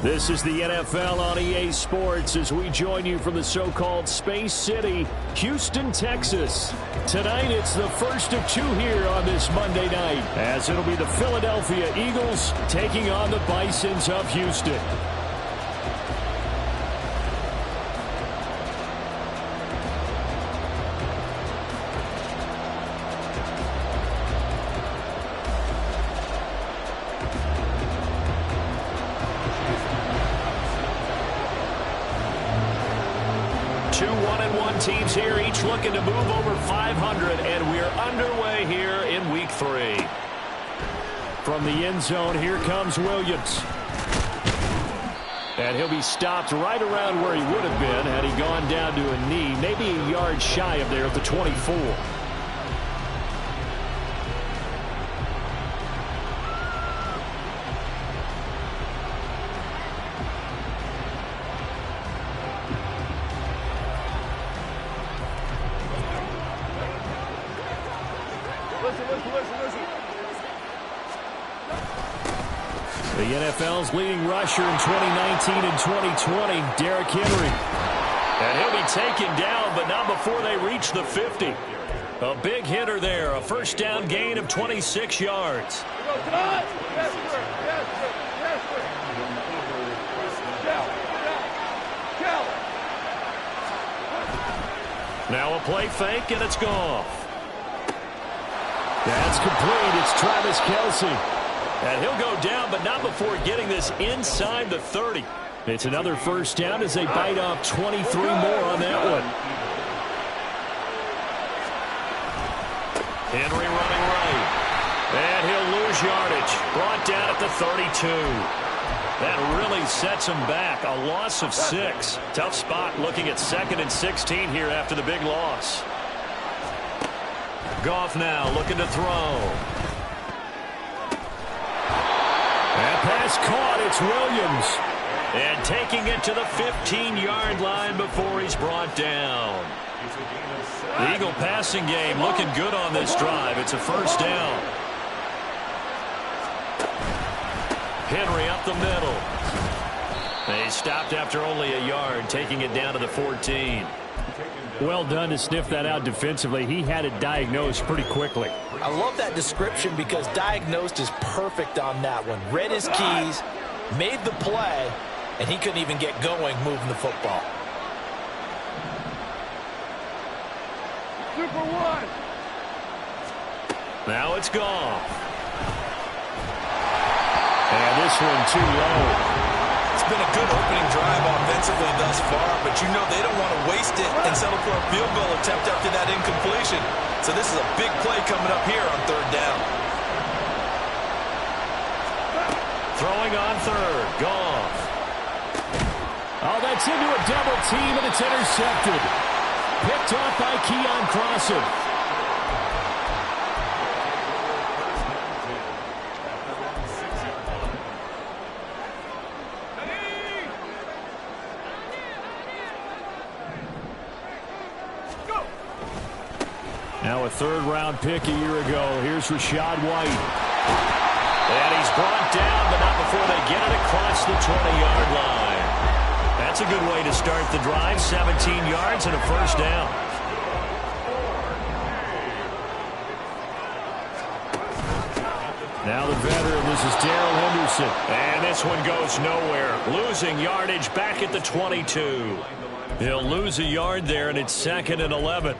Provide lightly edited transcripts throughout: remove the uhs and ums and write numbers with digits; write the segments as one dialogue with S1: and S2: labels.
S1: This is the NFL on EA Sports as we join you from the so-called Space City, Houston, Texas. Tonight, it's the first of two here on this Monday night, as it'll be the Philadelphia Eagles taking on the Bisons of Houston. Two 1-1 teams here, each looking to move over 500, and we're underway here in Week 3. From the end zone, here comes Williams. And he'll be stopped right around where he would have been had he gone down to a knee, maybe a yard shy of there at the 24. The NFL's leading rusher in 2019 and 2020, Derrick Henry. And he'll be taken down, but not before they reach the 50. A big hitter there, a first down gain of 26 yards. Now a play fake, and it's gone. That's complete. It's Travis Kelce. And he'll go down, but not before getting this inside the 30. It's another first down as they bite off 23 more on that one. Henry running right. And he'll lose yardage. Brought down at the 32. That really sets him back. A loss of 6. Tough spot looking at 2nd and 16 here after the big loss. Goff now looking to throw. That pass caught. It's Williams. And taking it to the 15-yard line before he's brought down. The Eagle passing game looking good on this drive. It's a first down. Henry up the middle. They stopped after only a yard, taking it down to the 14. Well done to sniff that out defensively. He had it diagnosed pretty quickly.
S2: I love that description because diagnosed is perfect on that one. Read his keys, made the play, and he couldn't even get going moving the football.
S3: Super one.
S1: Now it's gone. And this one too low.
S4: It's been a good opening drive offensively thus far, but you know they don't want to waste it and settle for a field goal attempt after that incompletion. So this is a big play coming up here on 3rd down.
S1: Throwing on 3rd. Goff. Oh, that's into a double team, and it's intercepted. Picked off by Keon Crossan. Now a 3rd-round pick a year ago. Here's Rachaad White. And he's brought down, but not before they get it across the 20-yard line. That's a good way to start the drive. 17 yards and a first down. Now the veteran, this is Darrell Henderson. And this one goes nowhere. Losing yardage back at the 22. He'll lose a yard there, and it's 2nd and 11.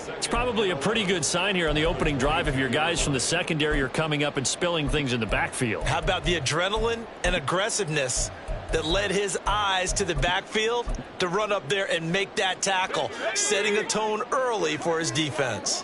S1: It's probably a pretty good sign here on the opening drive if your guys from the secondary are coming up and spilling things in the backfield.
S2: How about the adrenaline and aggressiveness that led his eyes to the backfield to run up there and make that tackle, setting a tone early for his defense.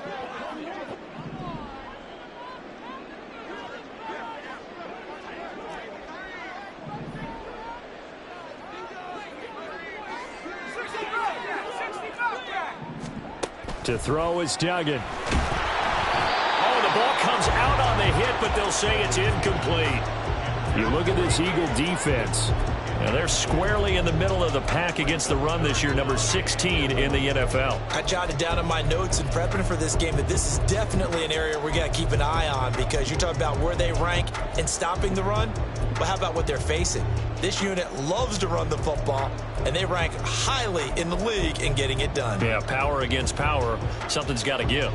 S1: To throw is Duggan. Oh, the ball comes out on the hit, but they'll say it's incomplete. You look at this Eagle defense. Now they're squarely in the middle of the pack against the run this year, number 16 in the NFL.
S2: I jotted down in my notes in prepping for this game that this is definitely an area we got to keep an eye on, because you're talking about where they rank in stopping the run. But how about what they're facing? This unit loves to run the football, and they rank highly in the league in getting it done.
S1: Yeah, power against power. Something's got to give.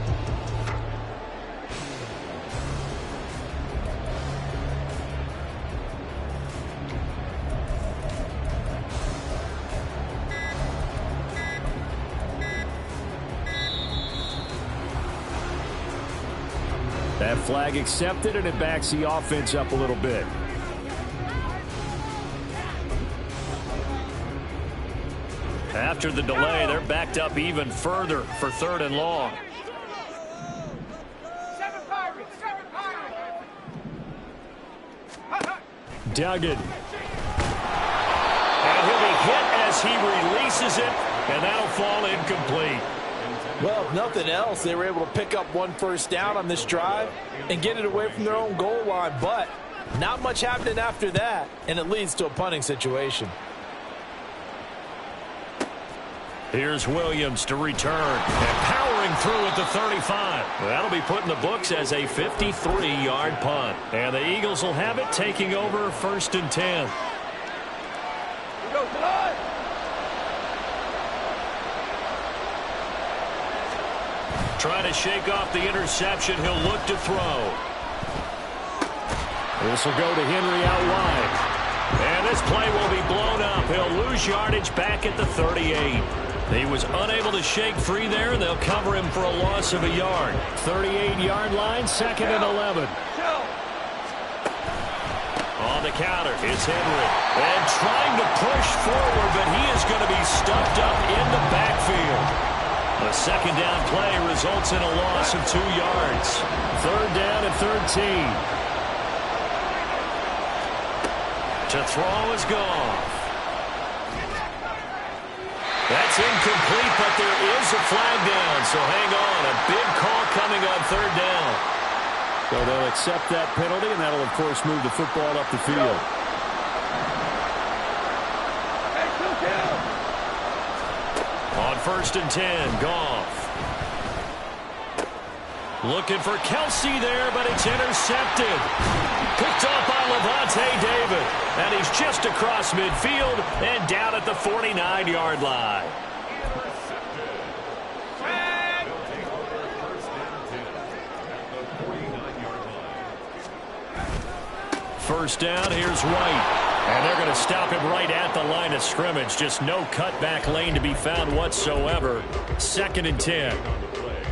S3: That flag accepted, and it backs the offense up a little bit.
S1: After the delay, they're backed up even further for 3rd and long.
S3: Duggan.
S1: And he'll be hit as he releases it, and that'll fall incomplete.
S2: Well, if nothing else, they were able to pick up 1 first down on this drive and get it away from their own goal line. But not much happening after that, and it leads to a punting situation.
S1: Here's Williams to return, and powering through at the 35. That'll be put in the books as a 53-yard punt. And the Eagles will have it, taking over 1st and 10. Trying to shake off the interception. He'll look to throw.
S3: This will go to Henry out wide.
S1: And this play will be blown up. He'll lose yardage back at the 38. He was unable to shake free there, and they'll cover him for a loss of a yard.
S3: 38-yard line, 2nd and 11.
S1: On the counter, it's Henry. And trying to push forward, but he is going to be stuffed up in the backfield. The 2nd down play results in a loss of 2 yards.
S3: 3rd down and 13.
S1: To throw is gone. That's incomplete, but there is a flag down, so hang on. A big call coming on 3rd down.
S3: So they'll accept that penalty, and that'll, of course, move the football up the field.
S1: On 1st and 10, Goff. Looking for Kelsey there, but it's intercepted. Picked off by Levante David. And he's just across midfield and down at the 49-yard line. First down, here's White. And they're going to stop him right at the line of scrimmage. Just no cutback lane to be found whatsoever. 2nd and 10.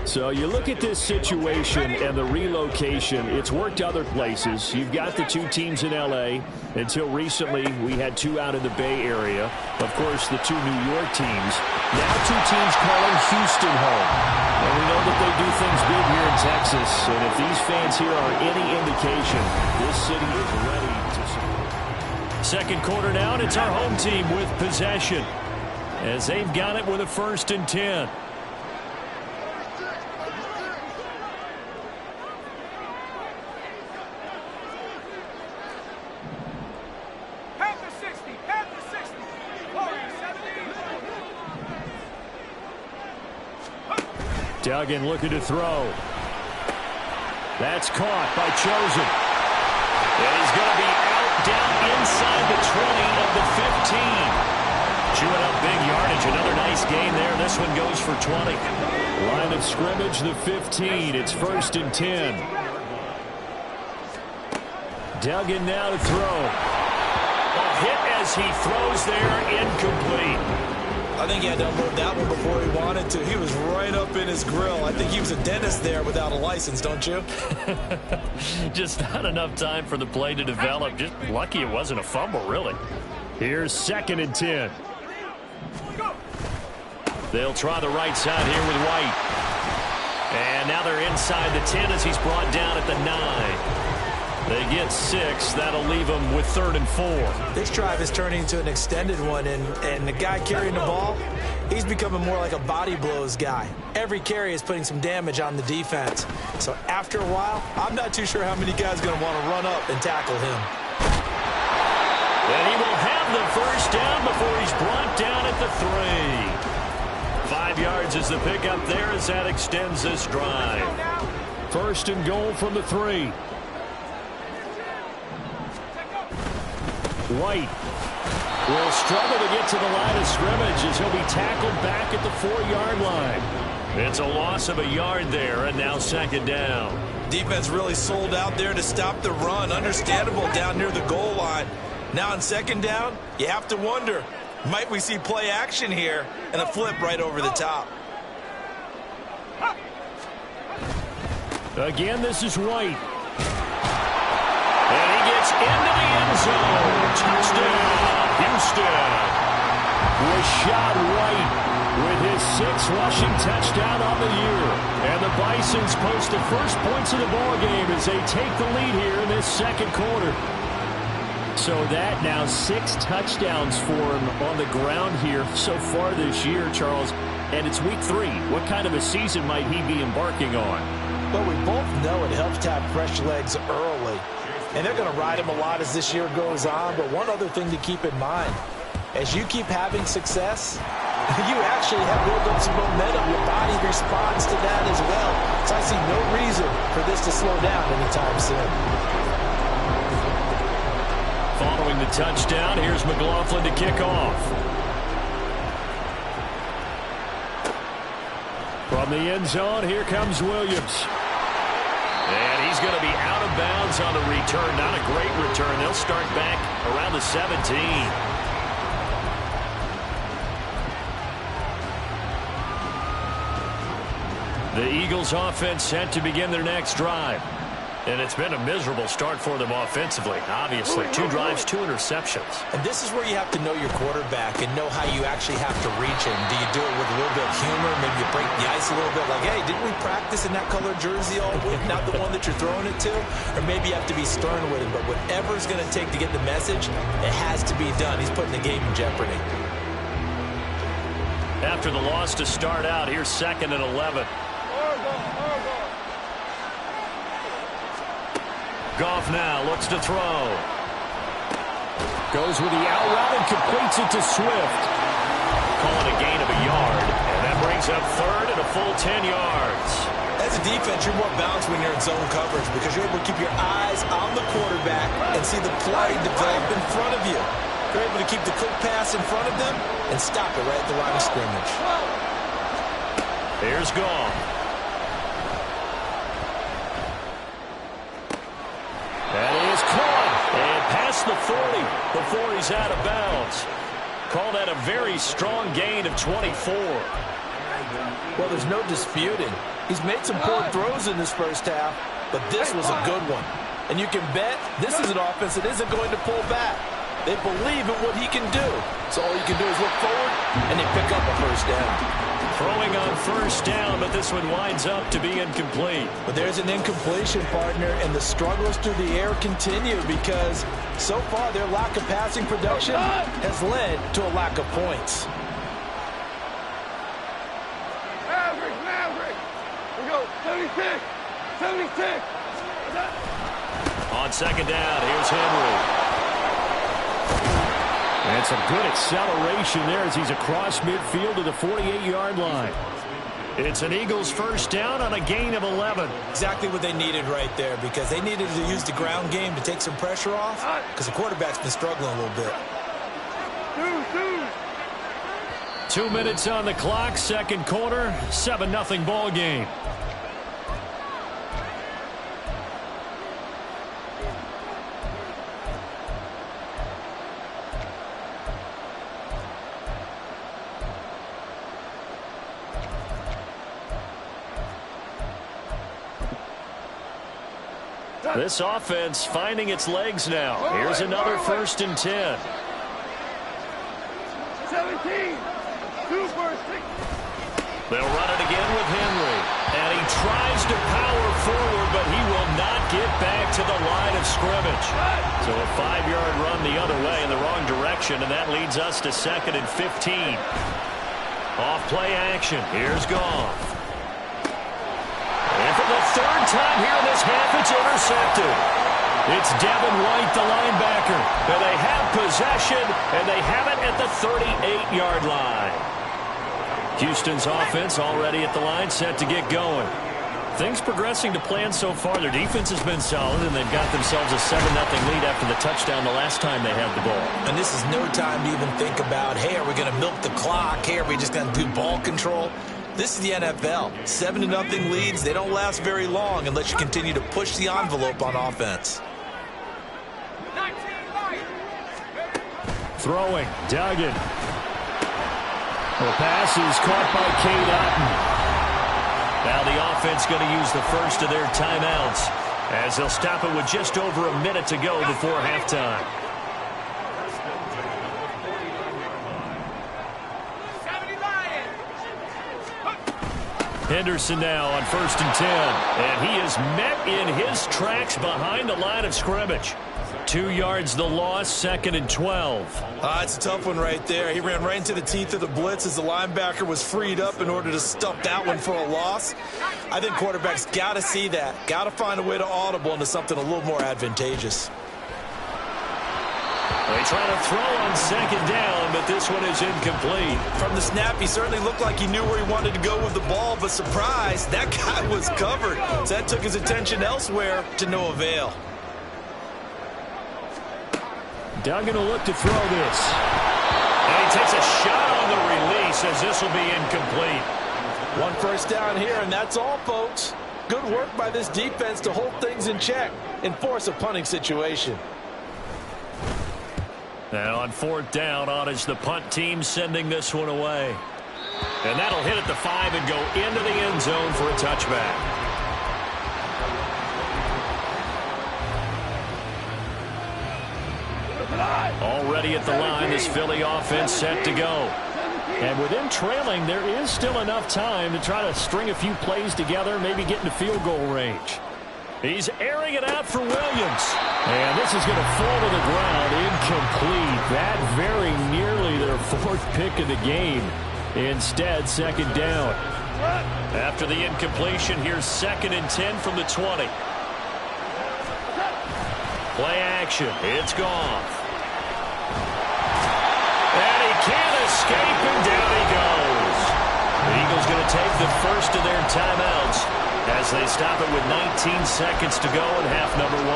S3: So you look at this situation and the relocation. It's worked other places. You've got the 2 teams in L.A. Until recently, we had 2 out in the Bay Area. Of course, the 2 New York teams. Now 2 teams calling Houston home. And we know that they do things big here in Texas. And if these fans here are any indication, this city is ready to support.
S1: 2nd quarter down, it's our home team with possession, as they've got it with a 1st and 10. Duggan looking to throw. That's caught by Chosen. And he's going to be out down inside the 20 of the 15. Chewing up big yardage. Another nice gain there. This one goes for 20.
S3: Line of scrimmage, the 15. It's 1st and 10. Duggan now to throw.
S1: A hit as he throws there, incomplete.
S2: I think he had to unload that one before he wanted to. He was right up in his grill. I think he was a dentist there without a license, don't you?
S1: Just not enough time for the play to develop. Just lucky it wasn't a fumble, really.
S3: Here's 2nd and 10.
S1: They'll try the right side here with White. And now they're inside the 10 as he's brought down at the 9. They get 6. That'll leave them with 3rd and 4.
S2: This drive is turning into an extended one, and the guy carrying the ball, he's becoming more like a body blows guy. Every carry is putting some damage on the defense. So after a while, I'm not too sure how many guys are going to want to run up and tackle him.
S1: And he will have the first down before he's brought down at the 3. 5 yards is the pickup there as that extends this drive.
S3: First and goal from the 3. White will struggle to get to the line of scrimmage as he'll be tackled back at the 4-yard line.
S1: It's a loss of a yard there, and now second down.
S2: Defense really sold out there to stop the run. Understandable down near the goal line. Now on second down, you have to wonder, might we see play action here and a flip right over the top?
S3: Again, this is White.
S1: And he gets into the end zone. Touchdown, Houston.
S3: Rashad White with his 6th rushing touchdown on the year. And the Bisons post the first points of the ball game as they take the lead here in this second quarter. So that now 6 touchdowns for him on the ground here so far this year, Charles. And it's week 3. What kind of a season might he be embarking on?
S2: Well, we both know it helps to have fresh legs early. And they're going to ride him a lot as this year goes on. But one other thing to keep in mind, as you keep having success, you actually have built up some momentum. Your body responds to that as well. So I see no reason for this to slow down anytime soon.
S1: Following the touchdown, here's McLaughlin to kick off.
S3: From the end zone, here comes Williams.
S1: And he's going to be out of bounds on the return. Not a great return. They'll start back around the 17. The Eagles offense set to begin their next drive. And it's been a miserable start for them offensively. Obviously, 2 drives, 2 interceptions.
S2: And this is where you have to know your quarterback and know how you actually have to reach him. Do you do it with a little bit of humor? Maybe you break the ice a little bit like, hey, didn't we practice in that color jersey all week? Not the one that you're throwing it to? Or maybe you have to be stern with him. But whatever it's going to take to get the message, it has to be done. He's putting the game in jeopardy.
S1: After the loss to start out, here's 2nd and 11. Goff now looks to throw.
S3: Goes with the out route and completes it to Swift.
S1: Call it a gain of a yard. And that brings up 3rd and a full 10 yards.
S2: As a defense, you're more balanced when you're in zone coverage because you're able to keep your eyes on the quarterback and see the play develop in front of you. You're able to keep the quick pass in front of them and stop it right at the line of scrimmage.
S1: Here's Goff. That is caught and past the 40 before he's out of bounds. Call that a very strong gain of 24.
S2: Well, there's no disputing. He's made some poor throws in this first half, but this was a good one. And you can bet this is an offense that isn't going to pull back. They believe in what he can do. So all you can do is look forward, and they pick up a first down.
S1: Throwing on first down, but this one winds up to be incomplete.
S2: But there's an incompletion, partner, and the struggles through the air continue because so far their lack of passing production has led to a lack of points.
S5: Maverick. We go 76.
S1: On second down, here's Henry.
S3: And some good acceleration there as he's across midfield to the 48-yard line.
S1: It's an Eagles first down on a gain of 11.
S2: Exactly what they needed right there because they needed to use the ground game to take some pressure off because the quarterback's been struggling a little bit.
S1: 2 minutes on the clock, second quarter, 7-0 ball game. This offense finding its legs now. Here's another 1st and 10.
S5: 17. 2 first.
S1: They'll run it again with Henry. And he tries to power forward, but he will not get back to the line of scrimmage. So a 5-yard run the other way in the wrong direction, and that leads us to 2nd and 15. Off play action. Here's Goff. And for the 3rd time here in this half, it's intercepted. It's Devin White, the linebacker. And they have possession, and they have it at the 38-yard line. Houston's offense already at the line, set to get going. Things progressing to plan so far. Their defense has been solid, and they've got themselves a 7-0 lead after the touchdown the last time they had the ball.
S2: And this is no time to even think about, hey, are we going to milk the clock? Hey, are we just going to do ball control? This is the NFL. 7-0 leads, they don't last very long unless you continue to push the envelope on offense.
S3: Throwing, Duggan. The pass is caught by Cade Otton.
S1: Now the offense going to use the first of their timeouts as they'll stop it with just over a minute to go before halftime. Henderson now on 1st and 10. And he is met in his tracks behind the line of scrimmage. 2 yards the loss, 2nd and 12.
S2: It's a tough one right there. He ran right into the teeth of the blitz as the linebacker was freed up in order to stuff that one for a loss. I think quarterbacks got to see that. Got to find a way to audible into something a little more advantageous.
S1: They try to throw on 2nd down, but this one is incomplete.
S2: From the snap, he certainly looked like he knew where he wanted to go with the ball, but surprise, that guy was covered. So that took his attention elsewhere to no avail.
S3: Duggan will look to throw this.
S1: And he takes a shot on the release as this will be incomplete.
S2: 1 first down here, and that's all, folks. Good work by this defense to hold things in check and force a punting situation.
S1: Now on 4th down, on is the punt team sending this one away. And that'll hit at the 5 and go into the end zone for a touchback. Already at the line, this Philly offense set to go.
S3: And with them trailing, there is still enough time to try to string a few plays together, maybe get into field goal range.
S1: He's airing it out for Williams.
S3: And this is going to fall to the ground, incomplete. That very nearly their 4th pick of the game. Instead, 2nd down.
S1: After the incompletion, here's 2nd and 10 from the 20. Play action. It's Goff. And he can't escape, and down he goes. The Eagles going to take the first of their timeouts as they stop it with 19 seconds to go in half number 1.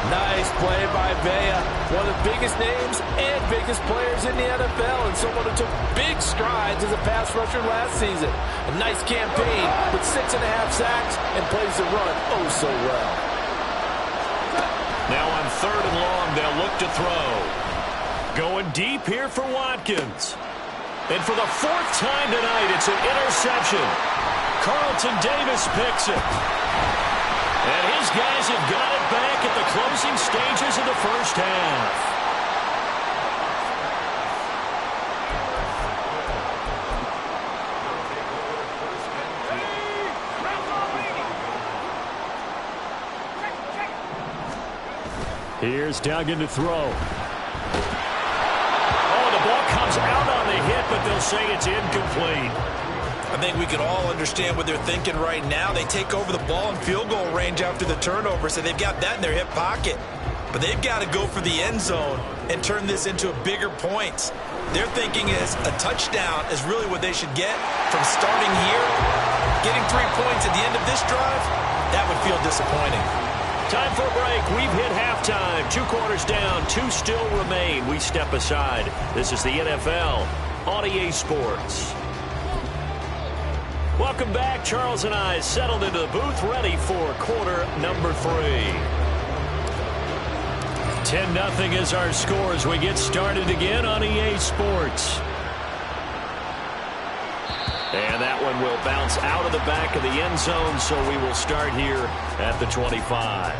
S2: Nice play by Vea, one of the biggest names and biggest players in the NFL, and someone who took big strides as a pass rusher last season. A nice campaign with 6.5 sacks and plays the run oh so well.
S1: Now on 3rd and long, they'll look to throw. Going deep here for Watkins. And for the 4th time tonight, it's an interception. Carlton Davis picks it. And his guys have got it back at the closing stages of the first half.
S3: Here's Duggan to throw.
S1: Oh, the ball comes out on the hit, but they'll say it's incomplete.
S2: I think we can all understand what they're thinking right now. They take over the ball in field goal range after the turnover, so they've got that in their hip pocket. But they've got to go for the end zone and turn this into a bigger points. Their thinking is a touchdown is really what they should get from starting here. Getting 3 points at the end of this drive, that would feel disappointing.
S1: Time for a break. We've hit halftime. 2 quarters down. 2 still remain. We step aside. This is the NFL on EA Sports. Welcome back. Charles and I settled into the booth, ready for quarter number 3. 10-0 is our score as we get started again on EA Sports. And that one will bounce out of the back of the end zone, so we will start here at the 25.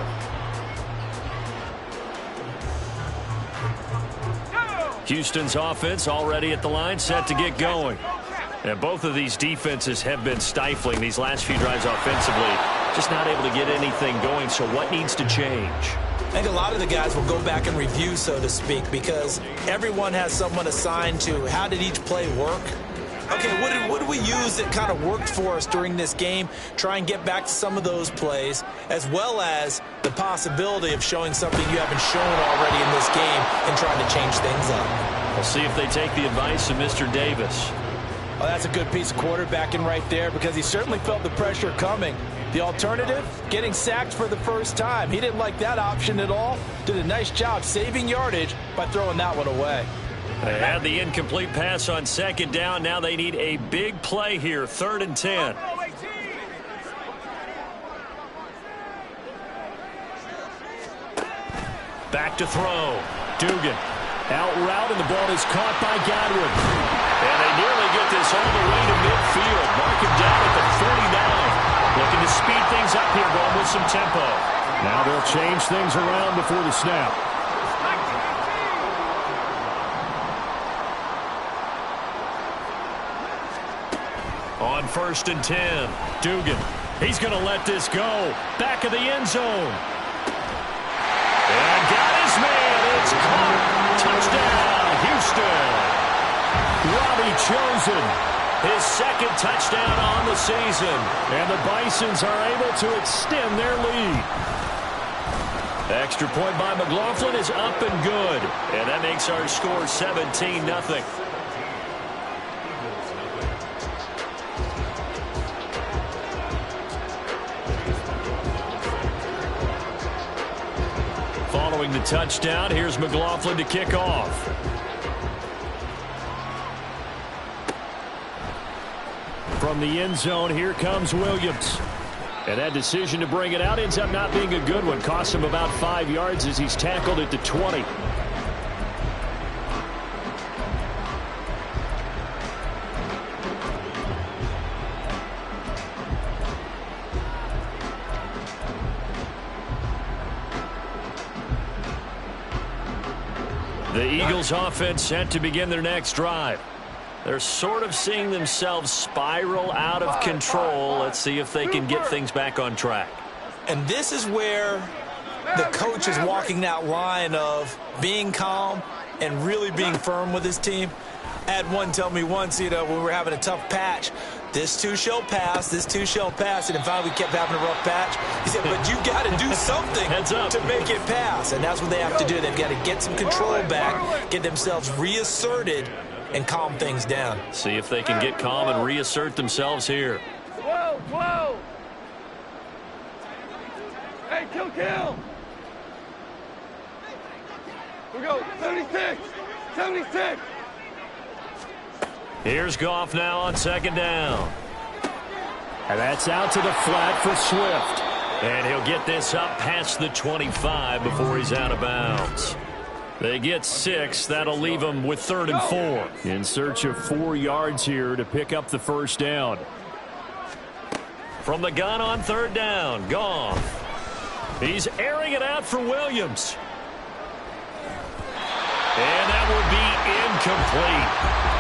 S1: Houston's offense already at the line, set to get going. And both of these defenses have been stifling these last few drives offensively. Just not able to get anything going, so what needs to change?
S2: I think a lot of the guys will go back and review, so to speak, because everyone has someone assigned to how did each play work. Okay, what did we use that kind of worked for us during this game? Try and get back to some of those plays, as well as the possibility of showing something you haven't shown already in this game and trying to change things up.
S1: We'll see if they take the advice of Mr. Davis.
S2: Well, that's a good piece of quarterbacking right there because he certainly felt the pressure coming. The alternative, getting sacked for the first time. He didn't like that option at all. Did a nice job saving yardage by throwing that one away.
S1: They had the incomplete pass on second down. Now they need a big play here, 3rd and 10. Back to throw. Dugan.
S3: Out route, and the ball is caught by Godwin.
S1: And they nearly get this all the way to midfield. Mark him down at the 49. Looking to speed things up here, going with some tempo.
S3: Now they'll change things around before the snap.
S1: On 1st and 10, Dugan. He's going to let this go. Back of the end zone. And got his man. It's caught. Touchdown, Houston.
S3: Robbie Chosen.
S1: His 2nd touchdown on the season.
S3: And the Bisons are able to extend their lead.
S1: Extra point by McLaughlin is up and good. And that makes our score 17-0. Following the touchdown, here's McLaughlin to kick off.
S3: From the end zone, here comes Williams. And that decision to bring it out ends up not being a good one. Costs him about 5 yards as he's tackled at the 20.
S1: The Eagles offense set to begin their next drive. They're sort of seeing themselves spiral out of control. Let's see if they can get things back on track.
S2: And this is where the coach is walking that line of being calm and really being firm with his team. I had one tell me once, when we were having a tough patch, this too shall pass, this too shall pass. And finally we kept having a rough patch. He said, but you got to do something to make it pass. And that's what they have to do. They've got to get some control back, get themselves reasserted, and calm things down.
S1: See if they can get calm and reassert themselves here.
S5: Whoa, whoa. Hey, kill. We go, 76, 76.
S1: Here's Goff now on 2nd down.
S3: And that's out to the flat for Swift.
S1: And he'll get this up past the 25 before he's out of bounds. They get 6. That'll leave them with 3rd and 4.
S3: In search of 4 yards here to pick up the first down.
S1: From the gun on 3rd down, Goff. He's airing it out for Williams. And that will be incomplete.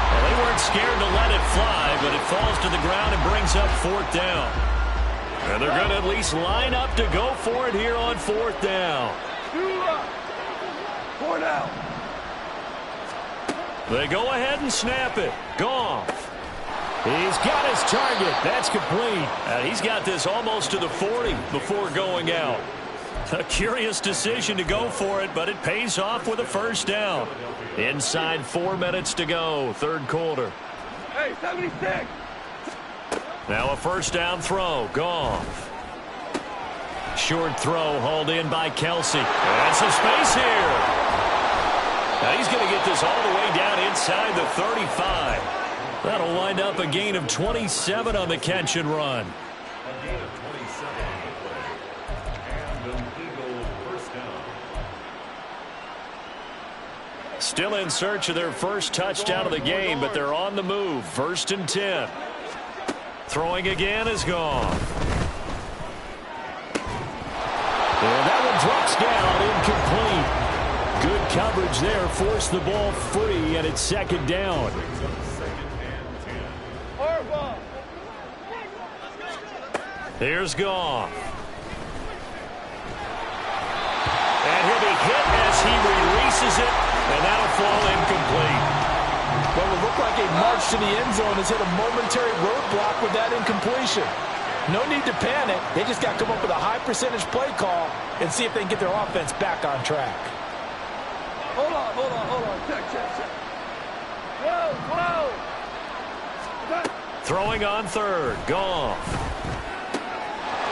S1: Well, they weren't scared to let it fly, but it falls to the ground and brings up 4th down. And they're going to at least line up to go for it here on 4th down.
S5: 4 down.
S1: They go ahead and snap it. Goff.
S3: He's got his target. That's complete.
S1: And he's got this almost to the 40 before going out. A curious decision to go for it, but it pays off with a first down. Inside 4 minutes to go, 3rd quarter.
S5: Hey, 76.
S1: Now a first down throw. Goff. Short throw hauled in by Kelsey. And some space here. Now he's going to get this all the way down inside the 35. That'll wind up a gain of 27 on the catch and run. Still in search of their first touchdown of the game, but they're on the move. 1st and 10. Throwing again is gone.
S3: And that one drops down, incomplete. Good coverage there, forced the ball free, and it's 2nd down.
S1: Here's Goff. And he'll be hit as he releases it, and that'll fall incomplete.
S2: Well, it looked like like a march to the end zone has hit a momentary roadblock with that incompletion. No need to panic. They just got to come up with a high percentage play call and see if they can get their offense back on track.
S5: Hold on. Check. Whoa.
S1: Throwing on third. Goff.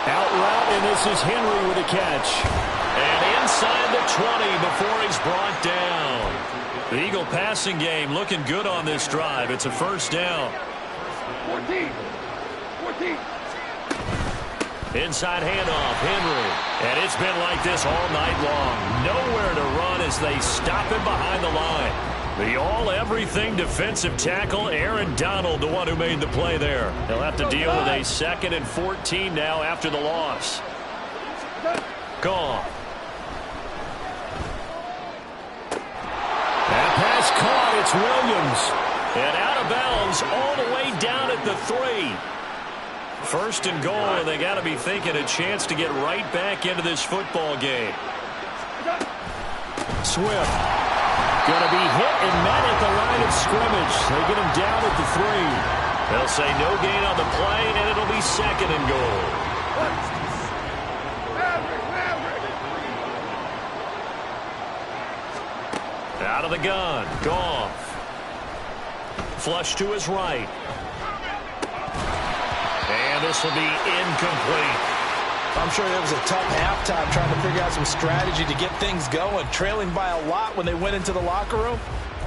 S3: Out route, and this is Henry with a catch.
S1: And inside the 20 before he's brought down. The Eagle passing game looking good on this drive. It's a first down.
S5: 14.
S1: Inside handoff, Henry. And it's been like this all night long. Nowhere to run as they stop him behind the line. The all-everything defensive tackle, Aaron Donald, the one who made the play there. They'll have to deal with a 2nd and 14 now after the loss. Gone.
S3: That pass caught. It's Williams.
S1: And out of bounds all the way down at the 3. First and goal, and they got to be thinking a chance to get right back into this football game.
S3: Swift. Going to be hit and met at the line of scrimmage. They get him down at the 3.
S1: They'll say no gain on the play, and it'll be 2nd and goal. Out of the gun. Goff. Flush to his right. And this will be incomplete.
S2: I'm sure it was a tough halftime trying to figure out some strategy to get things going, trailing by a lot when they went into the locker room.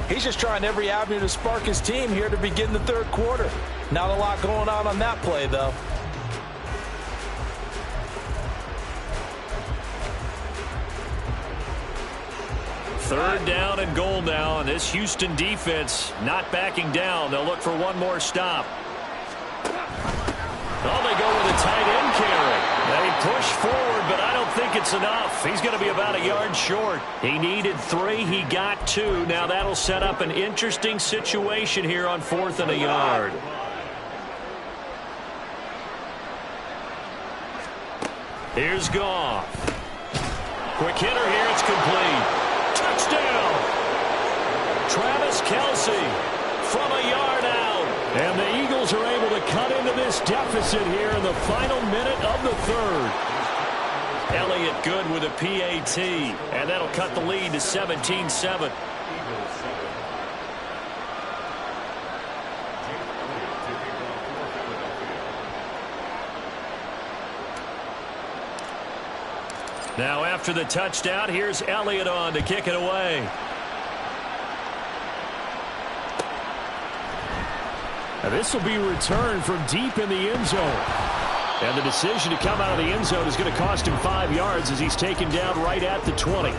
S2: He's just trying every avenue to spark his team here to begin the third quarter. Not a lot going on that play, though.
S1: Third down and goal now, and this Houston defense not backing down. They'll look for one more stop. Oh, they go with a tight end carry. They push forward, but I don't think it's enough. He's going to be about a yard short. He needed 3. He got 2. Now that'll set up an interesting situation here on 4th and a yard. Here's Goff. Quick hitter here. It's complete. Touchdown. Travis Kelce from a yard out.
S3: And the Eagles are able to cut into this deficit here in the final minute of the third.
S1: Elliott good with a PAT, and that'll cut the lead to 17-7. Now after the touchdown, here's Elliott on to kick it away.
S3: And this will be returned from deep in the end zone. And the decision to come out of the end zone is going to cost him 5 yards as he's taken down right at the 20.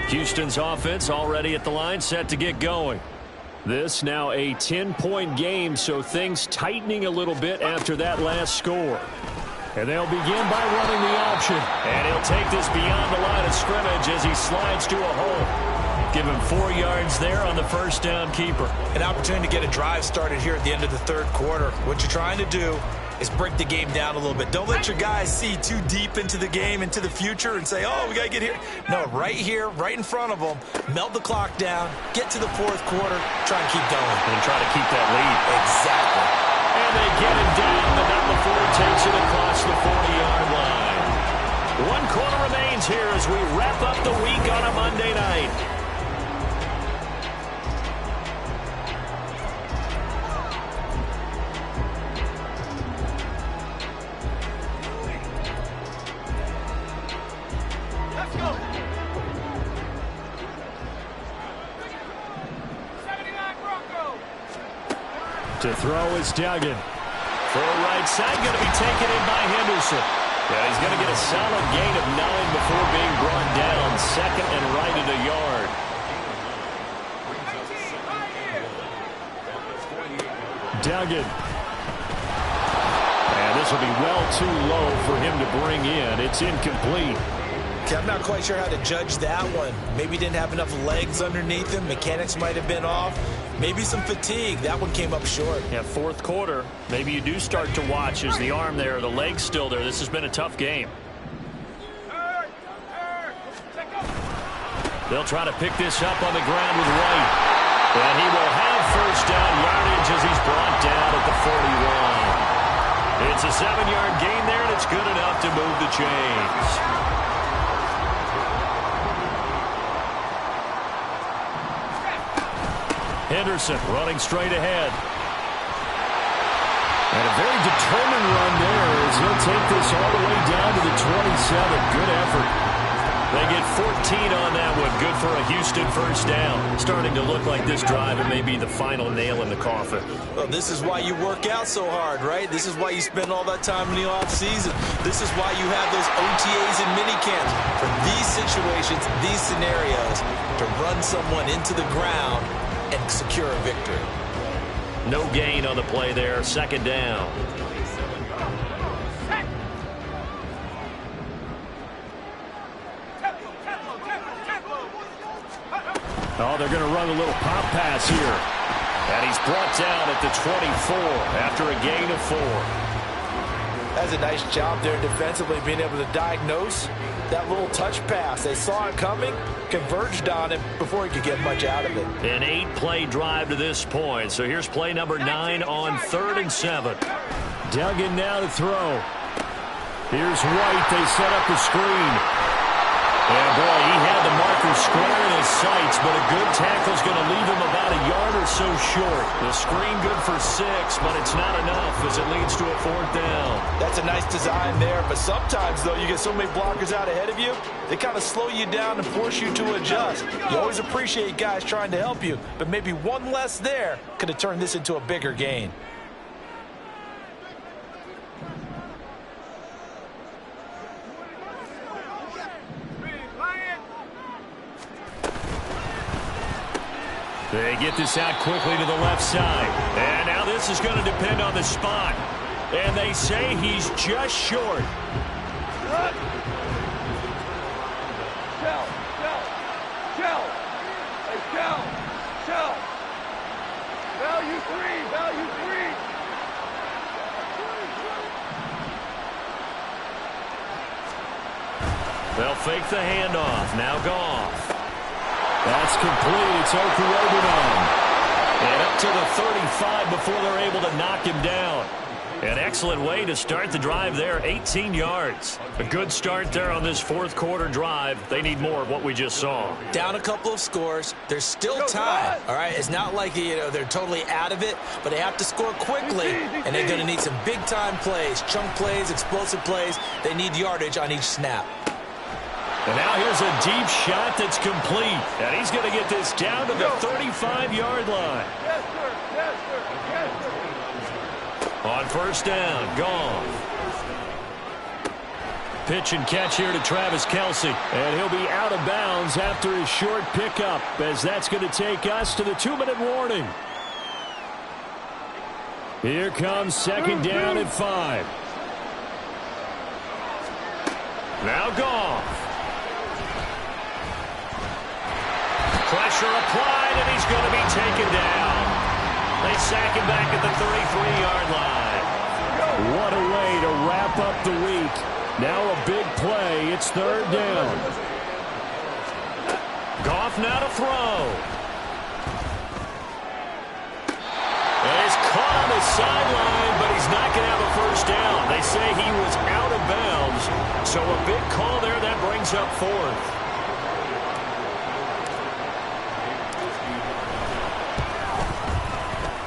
S1: Houston's offense already at the line, set to get going.
S3: This now a 10-point game, so things tightening a little bit after that last score. And they'll begin by running the option.
S1: And he'll take this beyond the line of scrimmage as he slides to a hole. Give him 4 yards there on the first down keeper.
S2: An opportunity to get a drive started here at the end of the third quarter. What you're trying to do is break the game down a little bit. Don't let your guys see too deep into the game, into the future, and say, oh, we got to get here. No, right here, right in front of them, melt the clock down, get to the fourth quarter, try and keep going.
S1: And try to keep that lead.
S2: Exactly.
S1: And they get him down, but not before he takes it across the 40-yard line. 1 quarter remains here as we wrap up the week on a Monday night.
S5: Let's go.
S3: To throw is Duggan.
S1: For a right side, going to be taken in by Henderson. Yeah, he's going to get a solid gain of 9 before being brought down. 2nd and right at a yard.
S3: Duggan. And this will be well too low for him to bring in. It's incomplete.
S2: Okay, I'm not quite sure how to judge that one. Maybe he didn't have enough legs underneath him. Mechanics might have been off. Maybe some fatigue. That one came up short.
S1: Yeah, fourth quarter. Maybe you do start to watch as the arm there, the leg's still there. This has been a tough game. They'll try to pick this up on the ground with White. And he will have first down yardage as he's brought down at the 41. It's a 7-yard gain there, and it's good enough to move the chains. Henderson running straight ahead. And a very determined run there as he'll take this all the way down to the 27. Good effort. They get 14 on that one. Good for a Houston first down. Starting to look like this drive it may be the final nail in the coffin.
S2: Well, this is why you work out so hard, right? This is why you spend all that time in the offseason. This is why you have those OTAs and minicamps. For these situations, these scenarios, to run someone into the ground and secure a victory.
S1: No gain on the play there. Second down.
S3: Oh, they're going to run a little pop pass here.
S1: And he's brought down at the 24 after a gain of 4.
S2: That's a nice job there defensively, being able to diagnose that little touch pass. They saw it coming, converged on it before he could get much out of it.
S1: An 8-play drive to this point. So here's play number 9 on 3rd and 7.
S3: Duggan now to throw. Here's White. They set up the screen.
S1: And, boy, he had the marker square in his sights, but a good tackle's going to leave him about a yard or so short. The screen good for 6, but it's not enough as it leads to a 4th down.
S2: That's a nice design there, but sometimes, though, you get so many blockers out ahead of you, they kind of slow you down and force you to adjust. You always appreciate guys trying to help you, but maybe one less there could have turned this into a bigger gain.
S1: They get this out quickly to the left side. And now this is going to depend on the spot. And they say he's just short.
S5: Shell. Value 3.
S1: They'll fake the handoff. Now Goff.
S3: That's complete. It's Okurobunon.
S1: And up to the 35 before they're able to knock him down. An excellent way to start the drive there, 18 yards. A good start there on this 4th quarter drive. They need more of what we just saw.
S2: Down a couple of scores. There's still time, all right? It's not like, they're totally out of it, but they have to score quickly, and they're going to need some big-time plays, chunk plays, explosive plays. They need yardage on each snap.
S1: And now here's a deep shot that's complete. And he's going to get this down to the 35-yard line.
S5: Yes, sir. Yes, sir. Yes, sir.
S1: On first down, Goff. Pitch and catch here to Travis Kelce.
S3: And he'll be out of bounds after his short pickup, as that's going to take us to the 2-minute warning. Here comes second down at 5.
S1: Now Goff. Pressure applied, and he's going to be taken down. They sack him back at the 33-yard line.
S3: What a way to wrap up the week. Now a big play. It's 3rd down.
S1: Goff now to throw. And he's caught on the sideline, but he's not going to have a first down. They say he was out of bounds. So a big call there. That brings up 4th.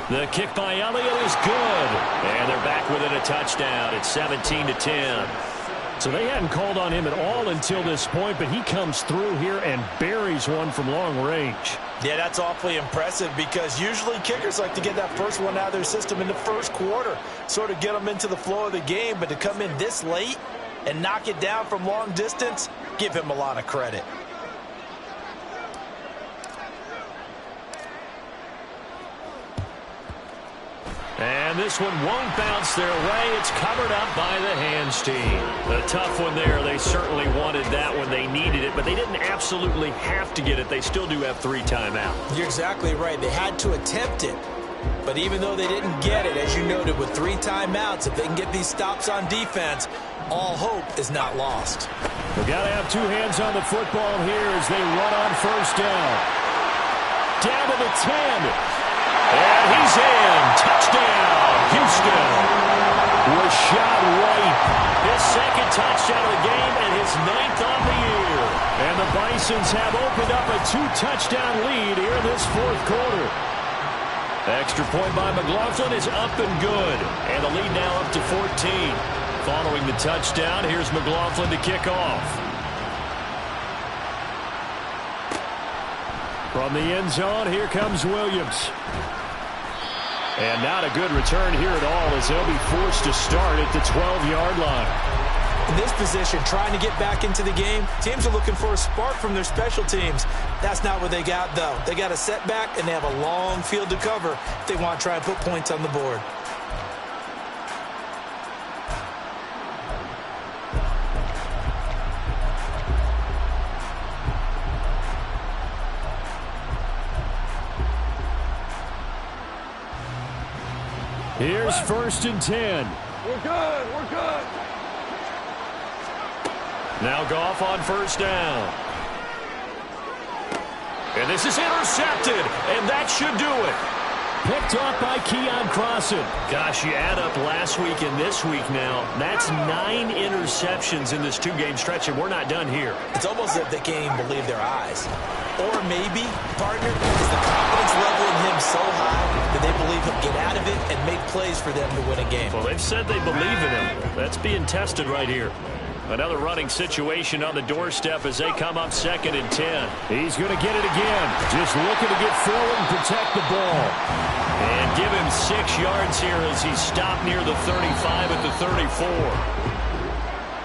S1: The kick by Elliott is good. And they're back within a touchdown. It's 17-10.
S3: So they hadn't called on him at all until this point, but he comes through here and buries one from long range.
S2: Yeah, that's awfully impressive because usually kickers like to get that first one out of their system in the first quarter, sort of get them into the flow of the game, but to come in this late and knock it down from long distance, give him a lot of credit.
S1: And this one won't bounce their way. It's covered up by the hands team. A tough one there. They certainly wanted that when they needed it, but they didn't absolutely have to get it. They still do have 3 timeouts.
S2: You're exactly right. They had to attempt it. But even though they didn't get it, as you noted, with 3 timeouts, if they can get these stops on defense, all hope is not lost.
S3: They've got to have two hands on the football here as they run on first down. Down to the 10. And he's in. Touchdown, Houston. Rashad White. His second touchdown of the game and his 9th on the year. And the Bisons have opened up a 2-touchdown lead here in this fourth quarter. Extra point by McLaughlin is up and good. And the lead now up to 14. Following the touchdown, here's McLaughlin to kick off. From the end zone, here comes Williams. And not a good return here at all as they'll be forced to start at the 12-yard line.
S2: In this position, trying to get back into the game, teams are looking for a spark from their special teams. That's not what they got, though. They got a setback, and they have a long field to cover if they want to try and put points on the board.
S3: Here's 1st and 10.
S5: We're good. We're good.
S1: Now Goff on first down. And this is intercepted, and that should do it.
S3: Picked off by Keon Crossan.
S1: Gosh, you add up last week and this week now. That's 9 interceptions in this 2-game stretch, and we're not done here.
S2: It's almost as if they can't even believe their eyes. Or maybe, partner, is the confidence level in him so high that they believe he'll get out of it and make plays for them to win a game.
S1: Well, they've said they believe in him. That's being tested right here. Another running situation on the doorstep as they come up 2nd and 10.
S3: He's going to get it again. Just looking to get forward and protect the ball.
S1: And give him 6 yards here as he's stopped near the 35 at the 34.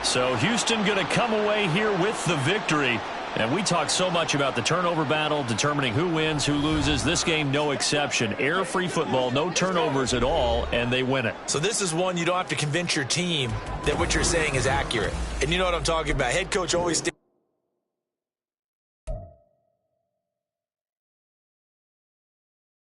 S1: So Houston going to come away here with the victory. And we talk so much about the turnover battle, determining who wins, who loses. This game, no exception. Air-free football, no turnovers at all, and they win it.
S2: So this is one you don't have to convince your team that what you're saying is accurate. And you know what I'm talking about. Head coach always stands